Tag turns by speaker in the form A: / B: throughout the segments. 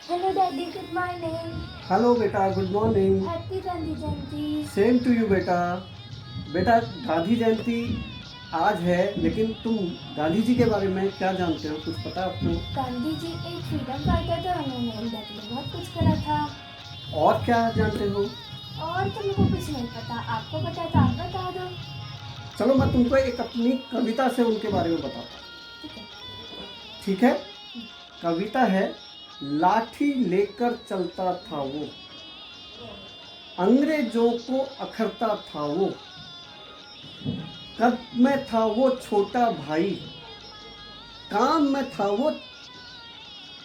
A: Hello daddy, good morning.
B: Hello बेटा, good morning.
A: Happy Gandhi Jayanti.
B: Same to you बेटा। बेटा, गांधी जयंती आज है, लेकिन तुम गांधी जी के बारे में क्या जानते हो? कुछ पता आपको?
A: गांधी जी एक फ्रीडम फाइटर थे, उन्होंने इंडिया के लिए बहुत कुछ करा था।
B: और क्या जानते हो?
A: और तो मेरे को कुछ नहीं पता, आपको पता है तो आप बता दो।
B: चलो मैं तुमको एक अपनी कविता से उनके बारे में बताता हूँ।
A: ठीक है।
B: ठीक है? कविता है, लाठी लेकर चलता था वो, अंग्रेजों को अखरता था वो, कद में था वो छोटा भाई, काम में था वो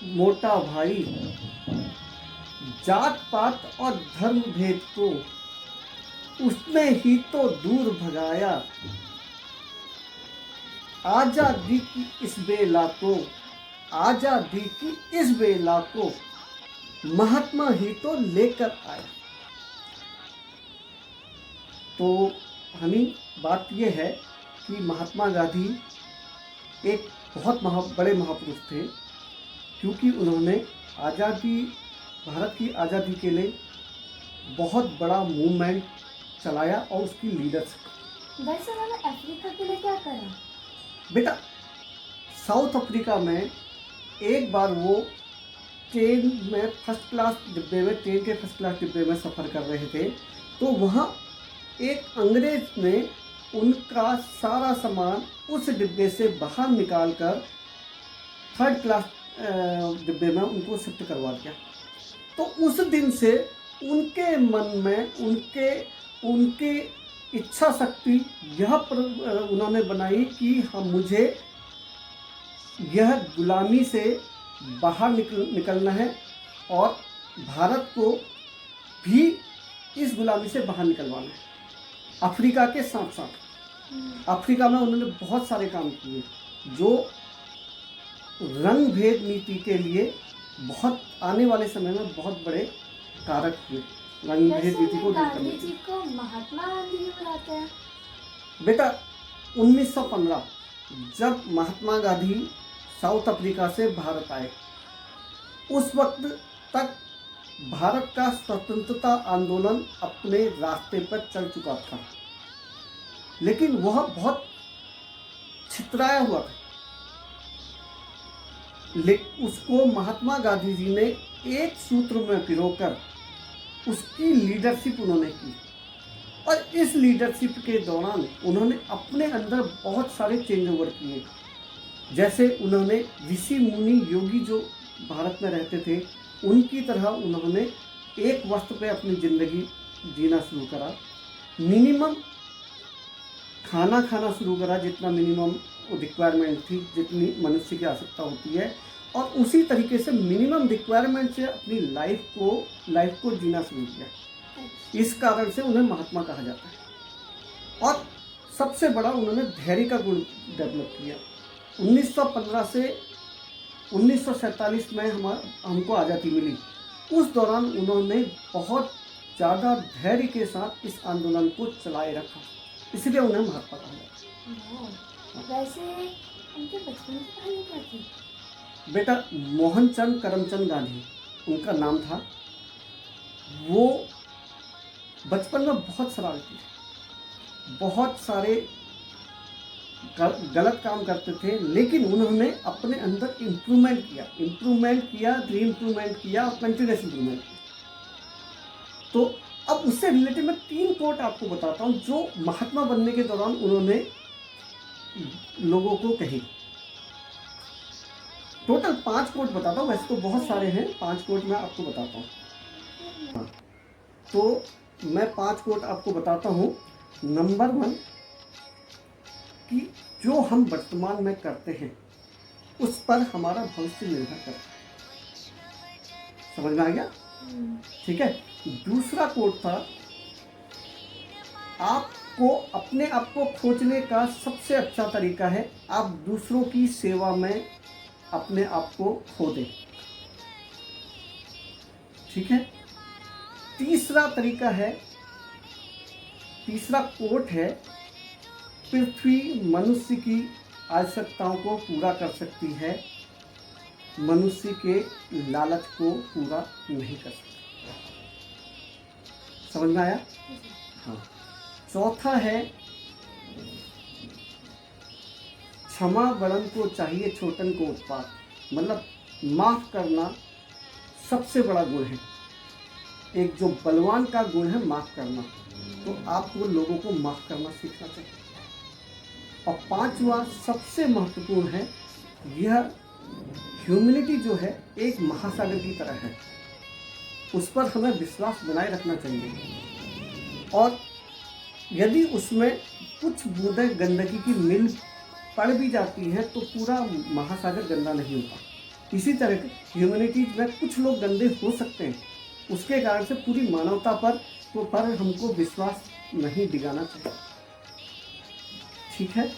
B: मोटा भाई, जात पात और धर्म भेद को उसने ही तो दूर भगाया, आजादी की इस बेला को, आजादी की इस बेला को महात्मा ही तो लेकर आया। तो हमें बात यह है कि महात्मा गांधी एक बहुत बड़े महापुरुष थे, क्योंकि उन्होंने आज़ादी, भारत की आज़ादी के लिए बहुत बड़ा मूवमेंट चलाया और उसकी लीडरशिप।
A: वैसे उन्होंने अफ्रीका के लिए क्या करा?
B: बेटा, साउथ अफ्रीका में एक बार वो ट्रेन में फर्स्ट क्लास डिब्बे में, ट्रेन के फर्स्ट क्लास डिब्बे में सफ़र कर रहे थे, तो वहाँ एक अंग्रेज ने उनका सारा सामान उस डिब्बे से बाहर निकाल कर थर्ड क्लास डिब्बे में उनको शिफ्ट करवा दिया। तो उस दिन से उनके मन में, उनके इच्छा शक्ति यह उन्होंने बनाई कि हम, मुझे यह गुलामी से बाहर निकलना है और भारत को भी इस गुलामी से बाहर निकलवाना है। अफ्रीका के साथ साथ अफ्रीका में उन्होंने बहुत सारे काम किए जो रंग भेद नीति के लिए बहुत आने वाले समय में बहुत बड़े कारक हुए। रंग भेद नीति को दूर करने
A: गांधी जी को महात्मा गांधी भी बुलाते हैं।
B: बेटा, 1915 जब महात्मा गांधी साउथ अफ्रीका से भारत आए, उस वक्त तक भारत का स्वतंत्रता आंदोलन अपने रास्ते पर चल चुका था, लेकिन वह बहुत छितराया हुआ था। लेकिन उसको महात्मा गांधी जी ने एक सूत्र में पिरोकर उसकी लीडरशिप उन्होंने की, और इस लीडरशिप के दौरान उन्होंने अपने अंदर बहुत सारे चेंज ओवर किए। जैसे उन्होंने ऋषि मुनि योगी जो भारत में रहते थे, उनकी तरह उन्होंने एक वक्त पे अपनी ज़िंदगी जीना शुरू करा, मिनिमम खाना खाना शुरू करा, जितना मिनिमम रिक्वायरमेंट थी, जितनी मनुष्य की आवश्यकता होती है, और उसी तरीके से मिनिमम रिक्वायरमेंट से अपनी लाइफ को जीना शुरू किया। इस कारण से उन्हें महात्मा कहा जाता है। और सबसे बड़ा उन्होंने धैर्य का गुण डेवलप किया। 1915 से 1947 में हमको आज़ादी मिली, उस दौरान उन्होंने बहुत ज़्यादा धैर्य के साथ इस आंदोलन को चलाए रखा, इसलिए उन्हें महात्मा कहा जाता है।
A: वैसे उनके बचपन की कहानी क्या थी?
B: बेटा, मोहनचंद करमचंद गांधी उनका नाम था। वो बचपन में बहुत शरारती थे, बहुत सारे गलत काम करते थे, लेकिन उन्होंने अपने अंदर इम्प्रूवमेंट किया, रीइम्प्रूवमेंट किया और कंटिन्यूस इम्प्रूवमेंट किया। तो अब उससे रिलेटेड मैं 3 कोट आपको बताता हूँ जो महात्मा बनने के दौरान उन्होंने लोगों को कही। टोटल 5 कोट बताता हूँ, वैसे तो बहुत सारे हैं, 5 कोट मैं आपको बताता हूँ। तो मैं 5 कोट आपको बताता हूँ। नंबर 1 कि जो हम वर्तमान में करते हैं उस पर हमारा भविष्य निर्भर करता है। समझ में आ गया? ठीक है। दूसरा कोट था, आपको अपने आप को खोजने का सबसे अच्छा तरीका है आप दूसरों की सेवा में अपने आप को खो दें। ठीक है। तीसरा कोट है, पृथ्वी मनुष्य की आवश्यकताओं को पूरा कर सकती है, मनुष्य के लालच को पूरा नहीं कर सकता। समझ में आया? हाँ। चौथा है क्षमा बड़न को चाहिए छोटन को उत्पात, मतलब माफ करना सबसे बड़ा गुण है। एक जो बलवान का गुण है माफ करना, तो आपको लोगों को माफ करना सीखना चाहिए। और पांचवा सबसे महत्वपूर्ण है, यह ह्यूमिलिटी जो है एक महासागर की तरह है, उस पर हमें विश्वास बनाए रखना चाहिए। और यदि उसमें कुछ बूंदें गंदगी की मिल पड़ भी जाती है तो पूरा महासागर गंदा नहीं होता। इसी तरह ह्यूमैनिटी में कुछ लोग गंदे हो सकते हैं, उसके कारण से पूरी मानवता पर हमको विश्वास नहीं दिखाना चाहिए। ठीक है।